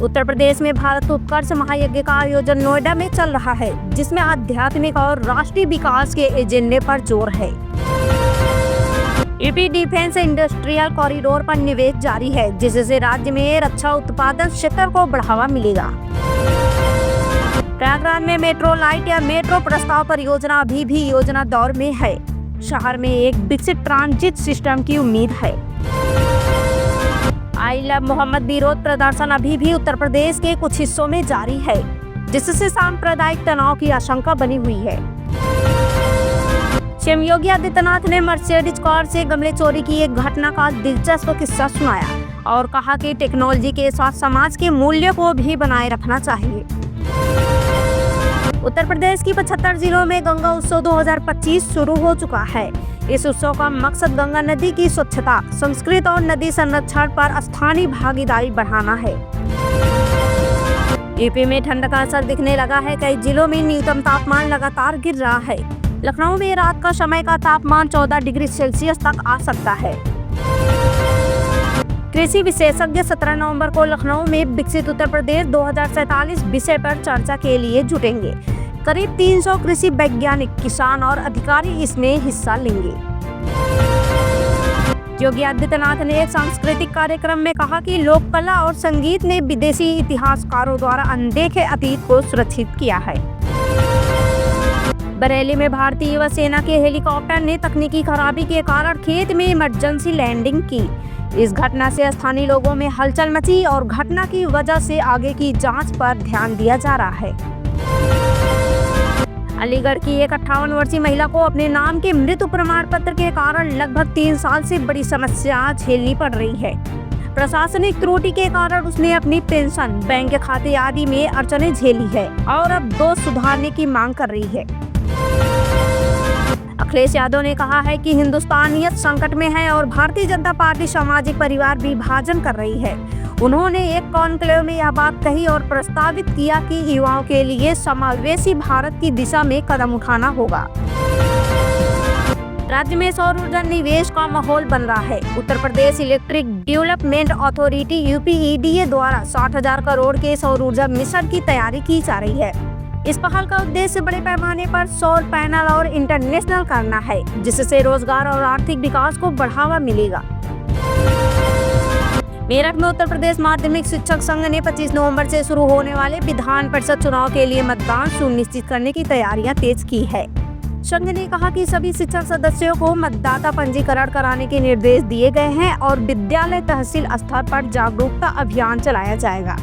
उत्तर प्रदेश में भारत उत्कर्ष महायज्ञ का आयोजन नोएडा में चल रहा है, जिसमें आध्यात्मिक और राष्ट्रीय विकास के एजेंडे पर जोर है। यूपी डिफेंस इंडस्ट्रियल कॉरिडोर पर निवेश जारी है, जिससे राज्य में रक्षा उत्पादन क्षेत्र को बढ़ावा मिलेगा। प्रयागराज में मेट्रो लाइट या मेट्रो प्रस्ताव परियोजना अभी भी योजना दौर में है। शहर में एक विकसित ट्रांजिट सिस्टम की उम्मीद है। आई लव मोहम्मद विरोध प्रदर्शन अभी भी उत्तर प्रदेश के कुछ हिस्सों में जारी है, जिससे सांप्रदायिक तनाव की आशंका बनी हुई है। सीएम योगी आदित्यनाथ ने मर्सिडीज कार से गमले चोरी की एक घटना का दिलचस्प किस्सा सुनाया और कहा कि टेक्नोलॉजी के साथ समाज के मूल्यों को भी बनाए रखना चाहिए। उत्तर प्रदेश की 75 जिलों में गंगा उत्सव 2025 शुरू हो चुका है। इस उत्सव का मकसद गंगा नदी की स्वच्छता, संस्कृति और नदी संरक्षण पर स्थानीय भागीदारी बढ़ाना है। यूपी में ठंड का असर दिखने लगा है। कई जिलों में न्यूनतम तापमान लगातार गिर रहा है। लखनऊ में रात का समय का तापमान 14 डिग्री सेल्सियस तक आ सकता है। कृषि विशेषज्ञ 17 नवंबर को लखनऊ में विकसित उत्तर प्रदेश 2047 विषय पर चर्चा के लिए जुटेंगे। करीब 300 कृषि वैज्ञानिक, किसान और अधिकारी इसमें हिस्सा लेंगे। योगी आदित्यनाथ ने एक सांस्कृतिक कार्यक्रम में कहा कि लोक कला और संगीत ने विदेशी इतिहासकारों द्वारा अनदेखे अतीत को सुरक्षित किया है। बरेली में भारतीय युवा सेना के हेलीकॉप्टर ने तकनीकी खराबी के कारण खेत में इमरजेंसी लैंडिंग की। इस घटना से स्थानीय लोगों में हलचल मची और घटना की वजह से आगे की जांच पर ध्यान दिया जा रहा है। अलीगढ़ की एक 58 वर्षीय महिला को अपने नाम के मृत्यु प्रमाण पत्र के कारण लगभग 3 साल से बड़ी समस्या झेलनी पड़ रही है। प्रशासनिक त्रुटि के कारण उसने अपनी पेंशन, बैंक खाते आदि में अड़चनें झेली है और अब दोष सुधारने की मांग कर रही है। अखिलेश यादव ने कहा है कि हिंदुस्तानियत संकट में है और भारतीय जनता पार्टी सामाजिक परिवार विभाजन कर रही है। उन्होंने एक कॉन्क्लेव में यह बात कही और प्रस्तावित किया कि युवाओं के लिए समावेशी भारत की दिशा में कदम उठाना होगा। राज्य में सौर ऊर्जा निवेश का माहौल बन रहा है। Uttar Pradesh electric development authority यूपीईडीए द्वारा 60,000 करोड़ के सौर ऊर्जा मिशन की तैयारी की जा रही है। इस पहल का उद्देश्य बड़े पैमाने पर सौर पैनल और इंटरनेशनल करना है, जिससे रोजगार और आर्थिक विकास को बढ़ावा मिलेगा। मेरठ में उत्तर प्रदेश माध्यमिक शिक्षक संघ ने 25 नवंबर से शुरू होने वाले विधान परिषद चुनाव के लिए मतदान सुनिश्चित करने की तैयारियां तेज की है। संघ ने कहा कि सभी शिक्षक सदस्यों को मतदाता पंजीकरण कराने के निर्देश दिए गए हैं और विद्यालय तहसील स्तर पर जागरूकता अभियान चलाया जाएगा।